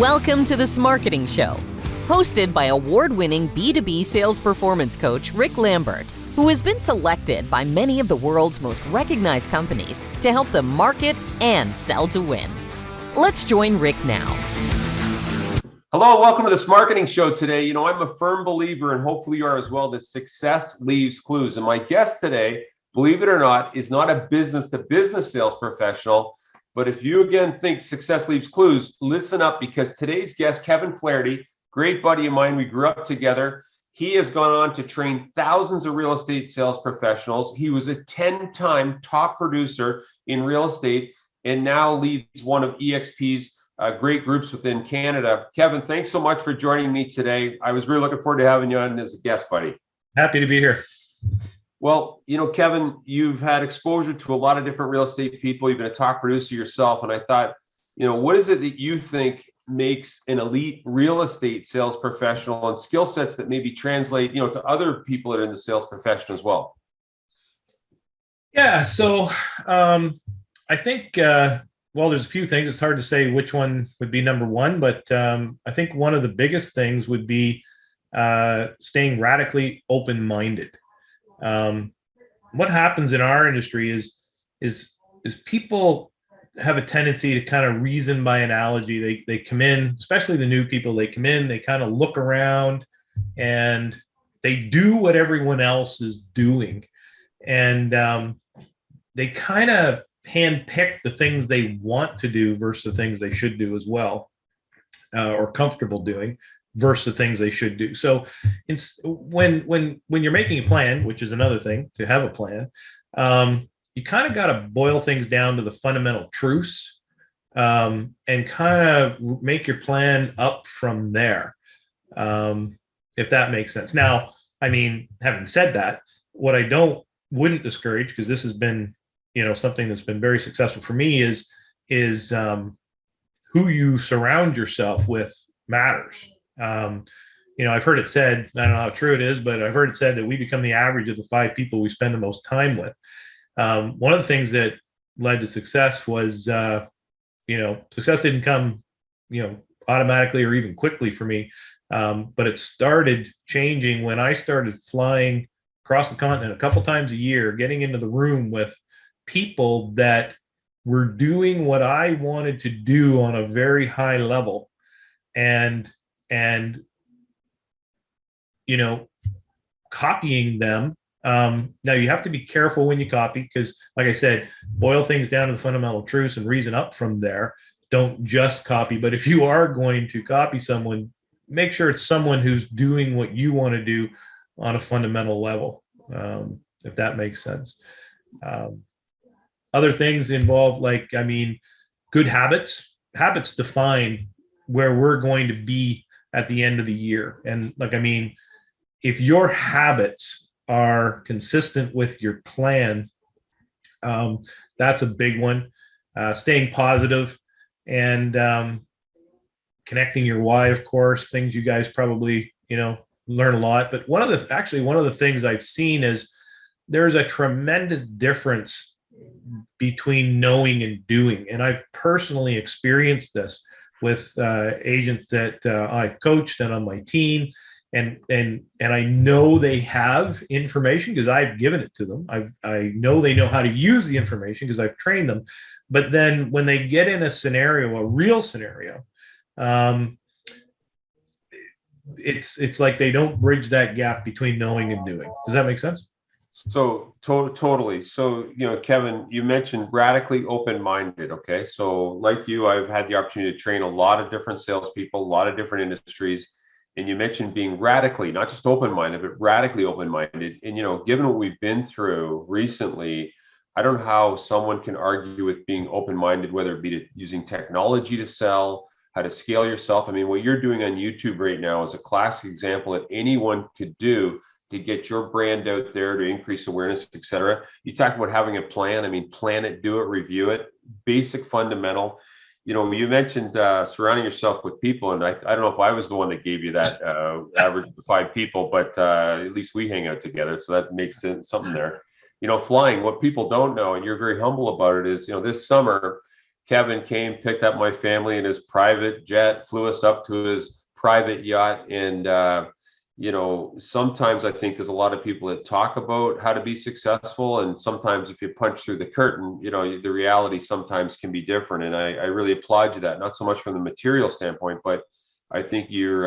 Welcome to the Smarketing Show, hosted by award-winning B2B sales performance coach Rick Lambert, who has been selected by many of the world's most recognized companies to help them market and sell to win. Let's join Rick now. Hello, welcome to the Smarketing Show today. I'm a firm believer, and hopefully you are as well, that success leaves clues. And my guest today, believe it or not, is not a business-to-business sales professional. But if you again think success leaves clues, listen up, because today's guest, Kevin Flaherty, great buddy of mine, we grew up together. He has gone on to train thousands of real estate sales professionals. He was a 10-time top producer in real estate and now leads one of EXP's great groups within Canada. Kevin, thanks so much for joining me today. I was really looking forward to having you on as a guest, buddy. Happy to be here. Well, Kevin, you've had exposure to a lot of different real estate people. You've been a top producer yourself. And I thought, what is it that you think makes an elite real estate sales professional, and skill sets that maybe translate, to other people that are in the sales profession as well? Yeah. So I think, there's a few things. It's hard to say which one would be number one, but I think one of the biggest things would be staying radically open-minded. What happens in our industry is people have a tendency to kind of reason by analogy. They come in, especially the new people, they come in, they kind of look around and they do what everyone else is doing. And they kind of handpick the things they want to do versus the things they should do as well, or comfortable doing versus the things they should do. So it's when you're making a plan, which is another thing, to have a plan, you kind of got to boil things down to the fundamental truths, and kind of make your plan up from there, if that makes sense. Now, having said that, what I wouldn't discourage, because this has been, something that's been very successful for me, is who you surround yourself with matters. I've heard it said, I don't know how true it is, but I've heard it said that we become the average of the 5 people we spend the most time with. One of the things that led to success was, success didn't come, automatically or even quickly for me. But it started changing when I started flying across the continent a couple times a year, getting into the room with people that were doing what I wanted to do on a very high level, and copying them. Now you have to be careful when you copy, because like I said, boil things down to the fundamental truths and reason up from there. Don't just copy. But if you are going to copy someone, make sure it's someone who's doing what you want to do on a fundamental level, if that makes sense. Other things involve, good habits. Habits define where we're going to be at the end of the year. And if your habits are consistent with your plan, that's a big one. Staying positive and connecting your why, of course, things you guys probably, learn a lot. But one of the things I've seen is there's a tremendous difference between knowing and doing. And I've personally experienced this with agents that I've coached and on my team. And I know they have information because I've given it to them. I know they know how to use the information because I've trained them. But then when they get in a real scenario, it's like they don't bridge that gap between knowing and doing. Does that make sense? So totally. So, Kevin, you mentioned radically open-minded. Okay. So like you, I've had the opportunity to train a lot of different salespeople, a lot of different industries. And you mentioned being radically, not just open-minded, but radically open-minded. And, given what we've been through recently, I don't know how someone can argue with being open-minded, whether it be using technology to sell, how to scale yourself. What you're doing on YouTube right now is a classic example that anyone could do to get your brand out there, to increase awareness, et cetera. You talk about having a plan. Plan it, do it, review it, basic fundamental. You mentioned surrounding yourself with people, and I don't know if I was the one that gave you that average of 5 people, but at least we hang out together, so that makes something there. Flying, what people don't know, and you're very humble about it, is this summer Kevin came, picked up my family in his private jet, flew us up to his private yacht. And, sometimes I think there's a lot of people that talk about how to be successful. And sometimes if you punch through the curtain, the reality sometimes can be different. And I really applaud you that, not so much from the material standpoint, but I think you've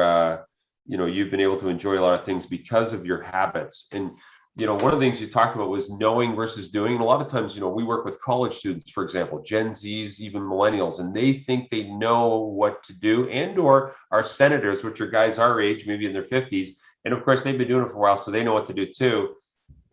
been able to enjoy a lot of things because of your habits. And one of the things you talked about was knowing versus doing. And a lot of times, we work with college students, for example, Gen Zs, even millennials, and they think they know what to do, and or our senators, which are guys our age, maybe in their 50s. And of course, they've been doing it for a while, so they know what to do too.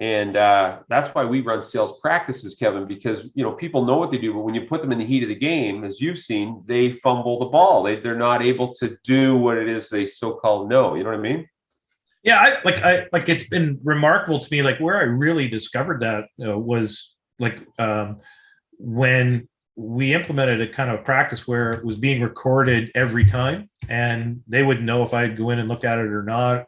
And that's why we run sales practices, Kevin, because people know what they do, but when you put them in the heat of the game, as you've seen, they fumble the ball. They're not able to do what it is they so-called know. You know what I mean? Yeah, I it's been remarkable to me. Like where I really discovered that was like when we implemented a kind of practice where it was being recorded every time, and they would know if I'd go in and look at it or not.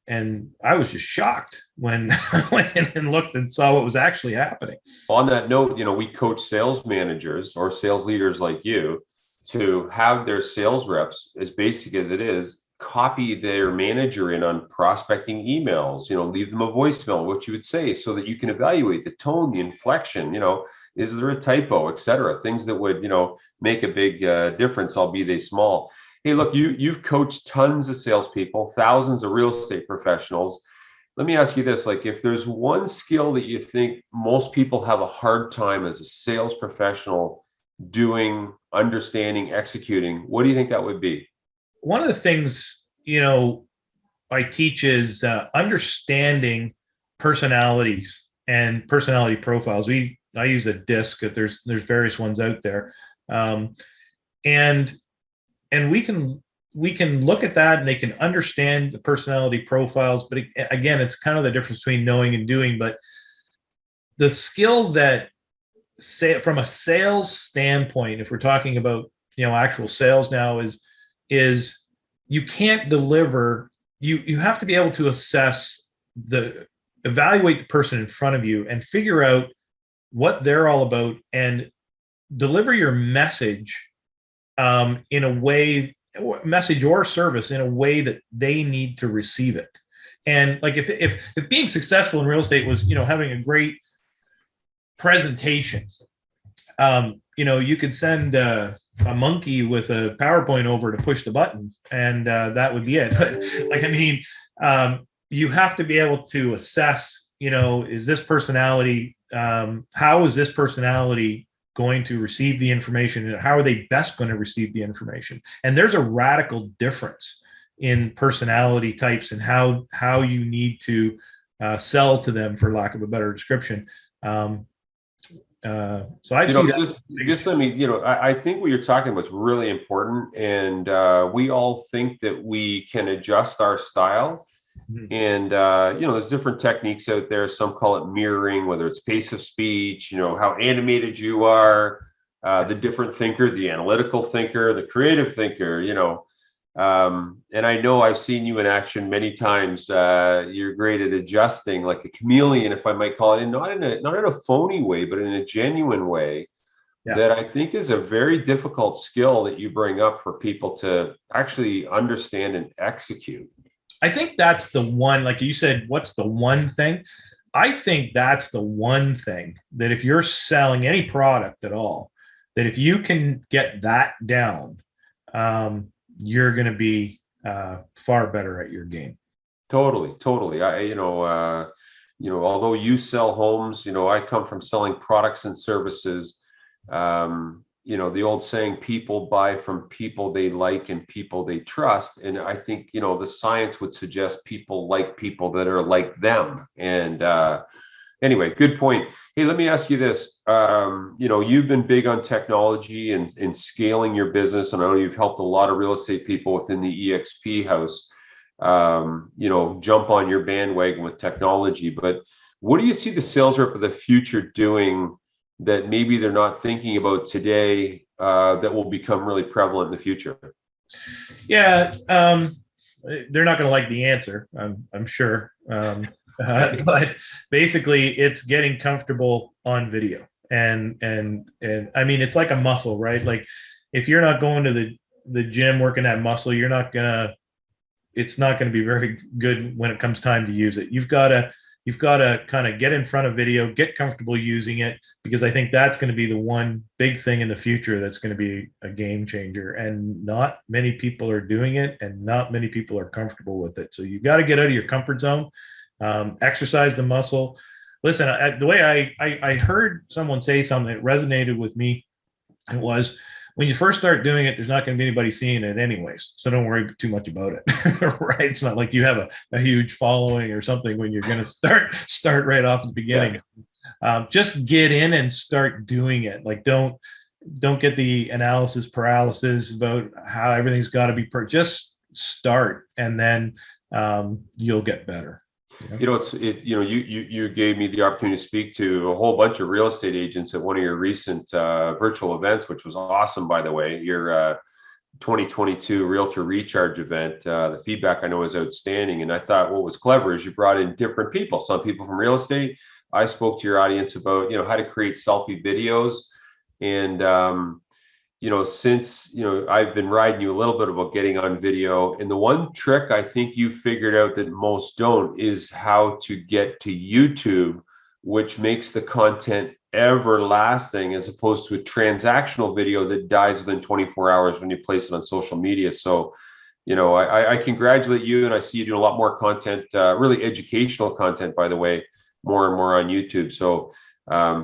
And I was just shocked when I went in and looked and saw what was actually happening. On that note, we coach sales managers or sales leaders like you to have their sales reps, as basic as it is, copy their manager in on prospecting emails, leave them a voicemail, what you would say, so that you can evaluate the tone, the inflection, is there a typo, et cetera, things that would, make a big difference, albeit they small. Hey, look, you've coached tons of salespeople, thousands of real estate professionals. Let me ask you this, like if there's one skill that you think most people have a hard time as a sales professional doing, understanding, executing, what do you think that would be? One of the things, I teach is understanding personalities and personality profiles. I use a disc. There's various ones out there, and we can look at that and they can understand the personality profiles. But again, it's kind of the difference between knowing and doing. But the skill that, say, from a sales standpoint, if we're talking about actual sales now, is you can't deliver. You have to be able to evaluate the person in front of you and figure out what they're all about and deliver your message in a way, message or service in a way that they need to receive it. And like if being successful in real estate was having a great presentation, you could send a monkey with a PowerPoint over to push the button, and that would be it. But you have to be able to assess, is this personality, how is this personality going to receive the information, and how are they best going to receive the information? And there's a radical difference in personality types and how you need to sell to them, for lack of a better description. So I'd see that. Just let me, I think what you're talking about is really important. And we all think that we can adjust our style. Mm-hmm. And, there's different techniques out there. Some call it mirroring, whether it's pace of speech, how animated you are, the different thinker, the analytical thinker, the creative thinker, and I know I've seen you in action many times. You're great at adjusting, like a chameleon, if I might call it, and not in a phony way, but in a genuine way. Yeah. That I think is a very difficult skill that you bring up for people to actually understand and execute. I think that's the one, like you said, what's the one thing? I think that's the one thing that if you're selling any product at all, that if you can get that down, you're going to be far better at your game. Totally. Although you sell homes, I come from selling products and services. The old saying, people buy from people they like and people they trust. And I think, the science would suggest people like people that are like them. And anyway, good point. Hey, let me ask you this. You've been big on technology and scaling your business. And I know you've helped a lot of real estate people within the EXP house, jump on your bandwagon with technology. But what do you see the sales rep of the future doing that maybe they're not thinking about today, that will become really prevalent in the future? Yeah, they're not going to like the answer, I'm sure. But basically, it's getting comfortable on video. And I mean, it's like a muscle, right? Like if you're not going to the gym working that muscle, it's not going to be very good when it comes time to use it. You've got to kind of get in front of video, get comfortable using it, because I think that's going to be the one big thing in the future that's going to be a game changer. And not many people are doing it, and not many people are comfortable with it. So you've got to get out of your comfort zone, exercise the muscle. Listen, the way I heard someone say something that resonated with me, it was, when you first start doing it, there's not going to be anybody seeing it anyways. So don't worry too much about it, right? It's not like you have a huge following or something when you're going to start right off at the beginning. Yeah. Just get in and start doing it. Like, don't get the analysis paralysis about how everything's got to be just start, and then you'll get better. You gave me the opportunity to speak to a whole bunch of real estate agents at one of your recent virtual events, which was awesome, by the way. Your 2022 Realtor Recharge event. The feedback I know is outstanding. And I thought what was clever is you brought in different people. Some people from real estate. I spoke to your audience about, how to create selfie videos. And, since, I've been riding you a little bit about getting on video. And the one trick I think you figured out that most don't is how to get to YouTube, which makes the content everlasting, as opposed to a transactional video that dies within 24 hours when you place it on social media. So, I congratulate you, and I see you doing a lot more content, really educational content, by the way, more and more on YouTube. So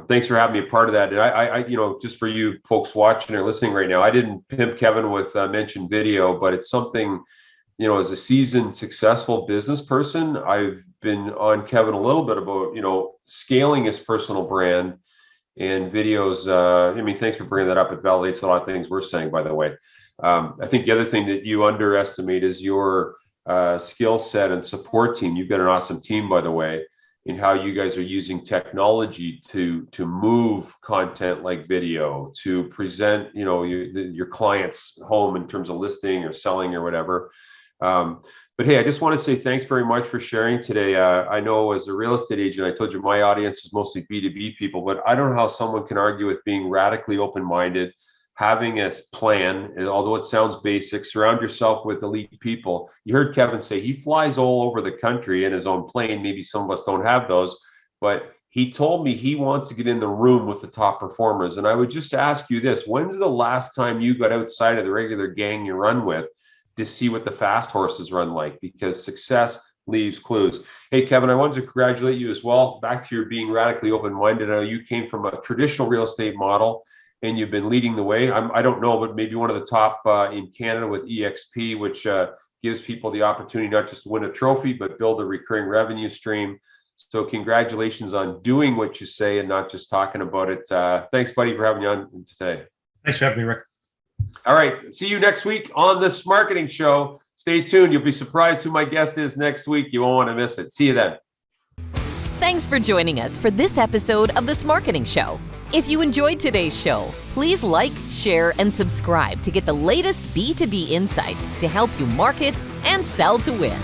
thanks for having me a part of that. And I just for you folks watching or listening right now, I didn't pimp Kevin with mentioned video, but it's something, as a seasoned, successful business person, I've been on Kevin a little bit about, scaling his personal brand and videos. Thanks for bringing that up. It validates a lot of things we're saying, by the way. I think the other thing that you underestimate is your skill set and support team. You've got an awesome team, by the way, in how you guys are using technology to move content like video, to present, your clients home in terms of listing or selling or whatever. But hey, I just want to say thanks very much for sharing today. I know as a real estate agent, I told you my audience is mostly B2B people, but I don't know how someone can argue with being radically open-minded, having a plan, although it sounds basic. Surround yourself with elite people. You heard Kevin say he flies all over the country in his own plane. Maybe some of us don't have those, but he told me he wants to get in the room with the top performers. And I would just ask you this: when's the last time you got outside of the regular gang you run with to see what the fast horses run like? Because success leaves clues. Hey, Kevin, I wanted to congratulate you as well. Back to your being radically open-minded. I know you came from a traditional real estate model, and you've been leading the way. I don't know, but maybe one of the top in Canada with EXP, which gives people the opportunity not just to win a trophy, but build a recurring revenue stream. So congratulations on doing what you say and not just talking about it. Thanks, buddy, for having me on today. Thanks for having me, Rick. All right. See you next week on this marketing show. Stay tuned. You'll be surprised who my guest is next week. You won't want to miss it. See you then. Thanks for joining us for this episode of This Marketing Show. If you enjoyed today's show, please like, share, and subscribe to get the latest B2B insights to help you market and sell to win.